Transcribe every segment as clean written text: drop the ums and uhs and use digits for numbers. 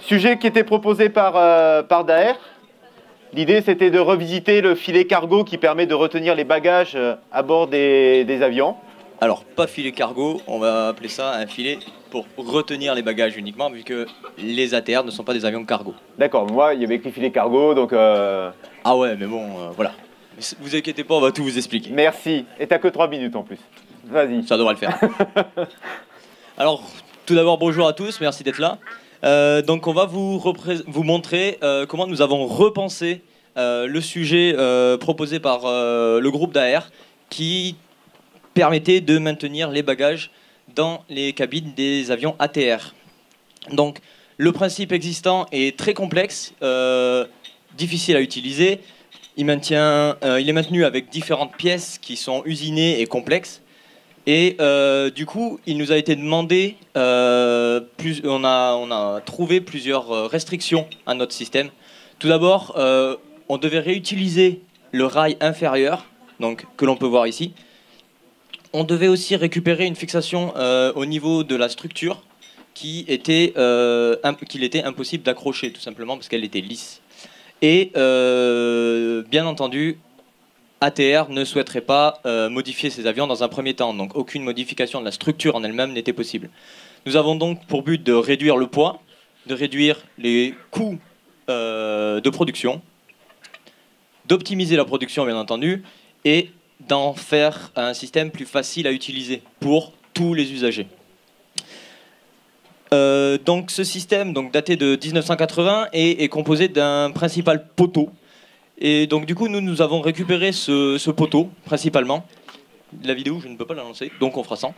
Sujet qui était proposé par Daher. L'idée, c'était de revisiter le filet cargo qui permet de retenir les bagages à bord des avions. Alors, pas filet cargo, on va appeler ça un filet pour retenir les bagages uniquement, vu que les ATR ne sont pas des avions cargo. D'accord, moi, il y avait écrit filet cargo, donc... Ah ouais, mais bon, voilà. Mais vous inquiétez pas, on va tout vous expliquer. Merci. Et t'as que 3 minutes en plus. Vas-y. Ça devrait le faire. Alors, tout d'abord, bonjour à tous, merci d'être là. Donc, on va vous montrer comment nous avons repensé le sujet proposé par le groupe Daher, qui permettait de maintenir les bagages dans les cabines des avions ATR. Donc, le principe existant est très complexe, difficile à utiliser. Il est maintenu avec différentes pièces qui sont usinées et complexes. Et du coup, il nous a été demandé, on a trouvé plusieurs restrictions à notre système. Tout d'abord, on devait réutiliser le rail inférieur, donc, que l'on peut voir ici. On devait aussi récupérer une fixation au niveau de la structure qu'il était impossible d'accrocher, tout simplement parce qu'elle était lisse. Et bien entendu, ATR ne souhaiterait pas modifier ces avions dans un premier temps, donc aucune modification de la structure en elle-même n'était possible. Nous avons donc pour but de réduire le poids, de réduire les coûts de production, d'optimiser la production bien entendu, et d'en faire un système plus facile à utiliser pour tous les usagers. Donc ce système, donc daté de 1980, est composé d'un principal poteau. Et donc du coup, nous avons récupéré ce poteau, principalement. La vidéo, je ne peux pas la lancer, donc on fera sans.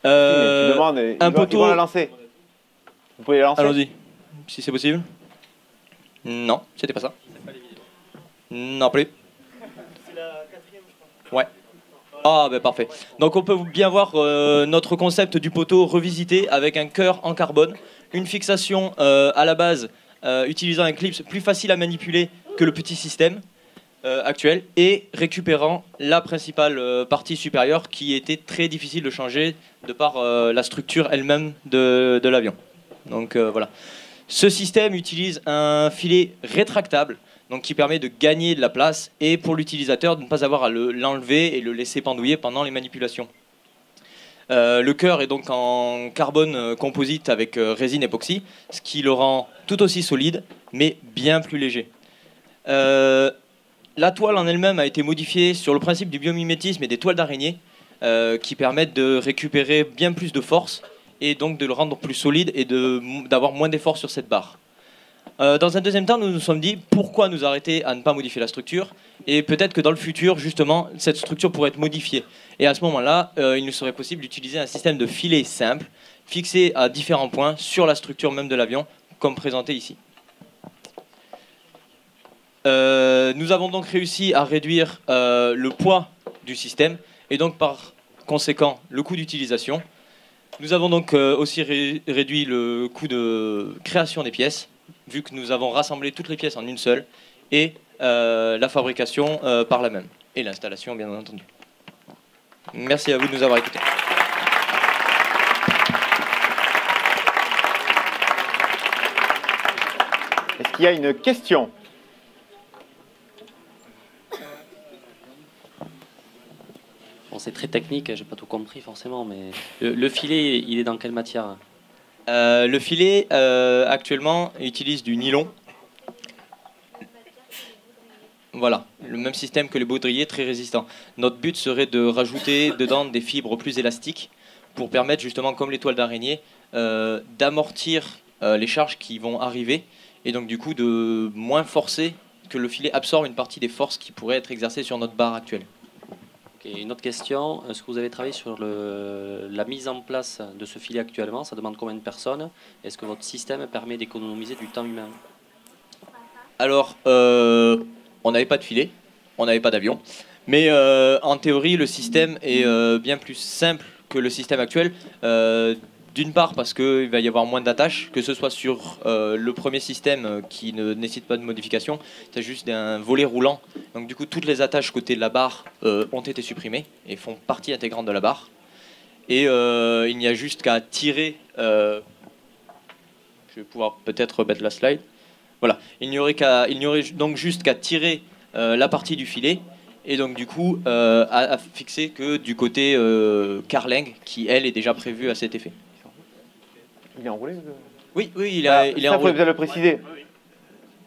Tu demandes, un poteau... ils vont la lancer. Vous pouvez la lancer? Allons-y, si c'est possible. Non, c'était pas ça. Non plus. C'est la 4e, je crois. Ouais. Ah ben parfait. Donc on peut bien voir notre concept du poteau revisité avec un cœur en carbone, une fixation à la base utilisant un clip plus facile à manipuler que le petit système actuel, et récupérant la principale partie supérieure qui était très difficile de changer de par la structure elle-même de l'avion. Donc voilà. Ce système utilise un filet rétractable, donc qui permet de gagner de la place, et pour l'utilisateur de ne pas avoir à l'enlever et le laisser pendouiller pendant les manipulations. Le cœur est donc en carbone composite avec résine époxy, ce qui le rend tout aussi solide, mais bien plus léger. La toile en elle-même a été modifiée sur le principe du biomimétisme et des toiles d'araignée, qui permettent de récupérer bien plus de force, et donc de le rendre plus solide et d'avoir moins d'effort sur cette barre. Dans un deuxième temps, nous nous sommes dit pourquoi nous arrêter à ne pas modifier la structure, et peut-être que dans le futur, justement, cette structure pourrait être modifiée. Et à ce moment-là, il nous serait possible d'utiliser un système de filet simple, fixé à différents points sur la structure même de l'avion, comme présenté ici. Nous avons donc réussi à réduire le poids du système, et donc par conséquent le coût d'utilisation. Nous avons donc aussi réduit le coût de création des pièces, vu que nous avons rassemblé toutes les pièces en une seule, et la fabrication par la même, et l'installation bien entendu. Merci à vous de nous avoir écoutés. Est-ce qu'il y a une question? Bon, c'est très technique, j'ai pas tout compris forcément, mais le filet, il est dans quelle matière? Le filet, actuellement, utilise du nylon. Voilà, le même système que les baudriers, très résistant. Notre but serait de rajouter dedans des fibres plus élastiques pour permettre justement, comme les toiles d'araignée, d'amortir les charges qui vont arriver, et donc du coup de moins forcer, que le filet absorbe une partie des forces qui pourraient être exercées sur notre barre actuelle. Okay, une autre question, est-ce que vous avez travaillé sur la mise en place de ce filet actuellement? Ça demande combien de personnes? Est-ce que votre système permet d'économiser du temps humain? Alors, on n'avait pas de filet, on n'avait pas d'avion, mais en théorie, le système est bien plus simple que le système actuel. D'une part parce qu'il va y avoir moins d'attaches, que ce soit sur le premier système qui ne nécessite pas de modification, c'est juste un volet roulant. Donc du coup, toutes les attaches côté de la barre ont été supprimées et font partie intégrante de la barre. Et il n'y a juste qu'à tirer je vais pouvoir peut-être mettre la slide. Voilà, il n'y aurait donc juste qu'à tirer la partie du filet et donc du coup à fixer que du côté carling qui elle est déjà prévue à cet effet. Il est enroulé Oui, il est ça, enroulé. vous pouvez le préciser.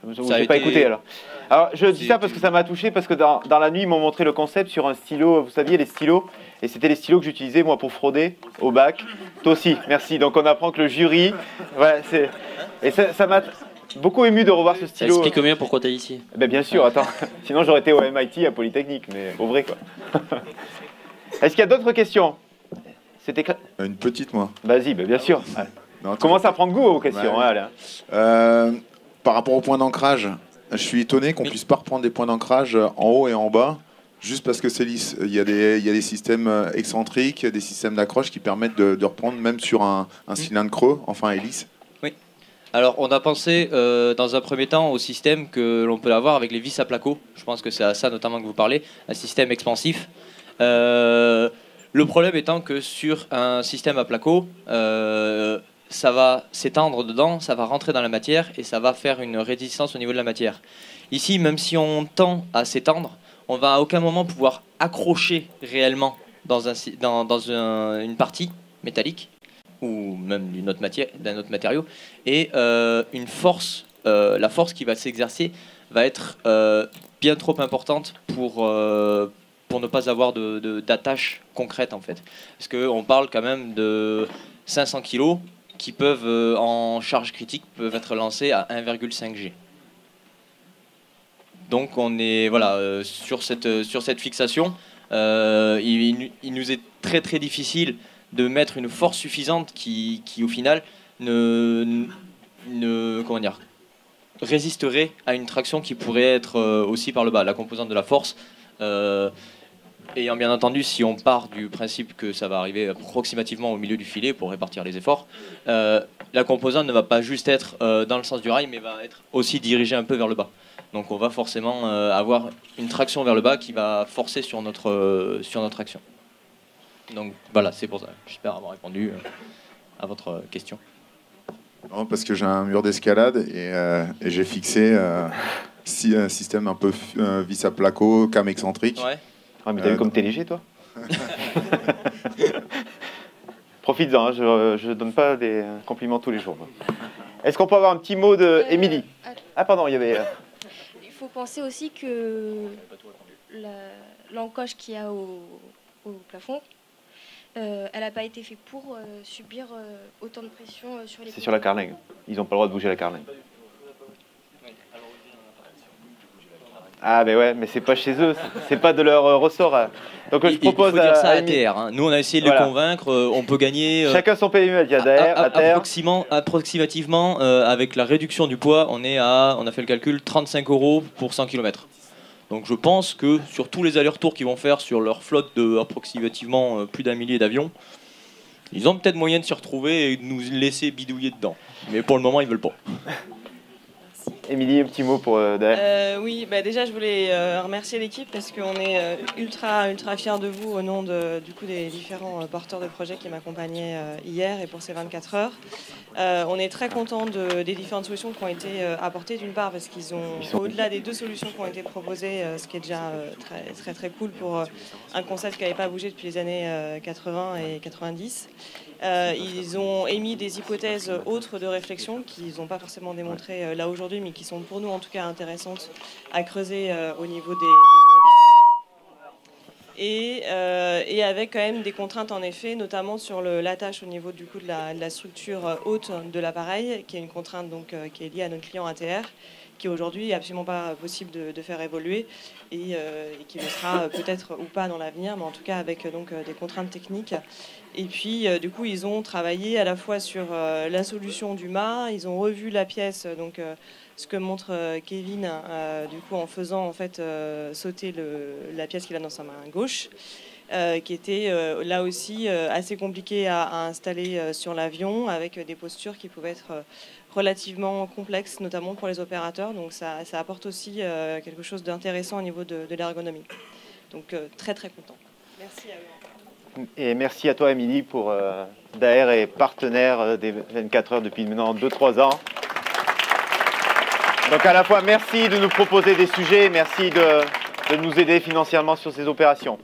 Vous n'avez pas écouté alors. Alors je dis ça parce que ça m'a touché, parce que dans la nuit ils m'ont montré le concept sur un stylo, vous saviez les stylos, et c'était les stylos que j'utilisais moi pour frauder au bac. Toi aussi, merci. Donc on apprend que le jury, ouais, et ça m'a beaucoup ému de revoir ce stylo. Ça explique mieux pourquoi tu es ici. Ben bien sûr, attends, sinon j'aurais été au MIT à Polytechnique, mais au vrai quoi. Est-ce qu'il y a d'autres questions? C'était Une petite, moi. Vas-y, ben bien sûr. Ouais. Non, Commence à prendre goût aux questions. Ouais. Allez. Par rapport au point d'ancrage, je suis étonné qu'on puisse pas reprendre des points d'ancrage en haut et en bas, juste parce que c'est lisse. Il y a des systèmes excentriques, des systèmes d'accroche qui permettent de reprendre même sur un cylindre creux, enfin est lisse. Oui. Alors on a pensé dans un premier temps au système que l'on peut avoir avec les vis à placo. Je pense que c'est à ça notamment que vous parlez, un système expansif. Le problème étant que sur un système à placo, ça va s'étendre dedans, ça va rentrer dans la matière et ça va faire une résistance au niveau de la matière. Ici, même si on tend à s'étendre, on va à aucun moment pouvoir accrocher réellement dans une partie métallique ou même d'un autre matériau. Et la force qui va s'exercer va être bien trop importante pour ne pas avoir d'attache concrète en fait. Parce qu'on parle quand même de 500 kg qui peuvent, en charge critique, peuvent être lancés à 1,5 G. Donc on est sur cette fixation. Il nous est très très difficile de mettre une force suffisante qui au final résisterait à une traction qui pourrait être aussi par le bas. La composante de la force, ayant bien entendu, si on part du principe que ça va arriver approximativement au milieu du filet pour répartir les efforts, la composante ne va pas juste être dans le sens du rail, mais va être aussi dirigée un peu vers le bas. Donc on va forcément avoir une traction vers le bas qui va forcer sur notre action. Donc voilà, c'est pour ça. J'espère avoir répondu à votre question. Non, parce que j'ai un mur d'escalade et j'ai fixé un système un peu vis à placo, cam excentrique. Ouais. Ah, mais t'as vu comme t'es léger, toi. Profites-en, hein, je donne pas des compliments tous les jours. Est-ce qu'on peut avoir un petit mot de Émilie? Ah pardon, il y avait... Il faut penser aussi que l'encoche qu'il y a au plafond, elle n'a pas été faite pour subir autant de pression sur les... C'est sur la carlingue. Ils n'ont pas le droit de bouger la carlingue. Ah ben ouais, mais c'est pas chez eux, c'est pas de leur ressort. Donc je propose il faut dire ça à ATR. Hein. Nous on a essayé de les convaincre, on peut gagner. Chacun son PMU, il y a d'AR, ATR. Approximativement, avec la réduction du poids, on a fait le calcul 35 € pour 100 km. Donc je pense que sur tous les allers-retours qu'ils vont faire sur leur flotte de approximativement plus d'1 millier d'avions, ils ont peut-être moyen de s'y retrouver et de nous laisser bidouiller dedans. Mais pour le moment ils veulent pas. Émilie, un petit mot pour Daher. Oui, déjà je voulais remercier l'équipe parce qu'on est ultra fiers de vous au nom des différents porteurs de projets qui m'accompagnaient hier et pour ces 24 heures. On est très contents des différentes solutions qui ont été apportées, d'une part parce qu'ils sont au-delà des 2 solutions qui ont été proposées, ce qui est déjà très cool pour un concept qui n'avait pas bougé depuis les années 80 et 90. Ils ont émis des hypothèses autres de réflexion qu'ils n'ont pas forcément démontrées là aujourd'hui, mais qui sont pour nous en tout cas intéressantes à creuser au niveau des et avec quand même des contraintes en effet, notamment sur l'attache au niveau du coup de la structure haute de l'appareil, qui est une contrainte donc, qui est liée à notre client ATR, qui aujourd'hui est absolument pas possible de faire évoluer et qui le sera peut-être ou pas dans l'avenir, mais en tout cas avec donc des contraintes techniques. Et puis du coup ils ont travaillé à la fois sur la solution du mât, ils ont revu la pièce, donc ce que montre Kevin du coup en faisant en fait sauter la pièce qu'il a dans sa main gauche. Qui était là aussi assez compliqué à installer sur l'avion, avec des postures qui pouvaient être relativement complexes, notamment pour les opérateurs. Donc ça apporte aussi quelque chose d'intéressant au niveau de l'ergonomie. Donc très content. Merci à eux. Et merci à toi, Émilie, pour Daher est partenaire des 24 heures depuis maintenant 2-3 ans. Donc à la fois, merci de nous proposer des sujets, merci de nous aider financièrement sur ces opérations.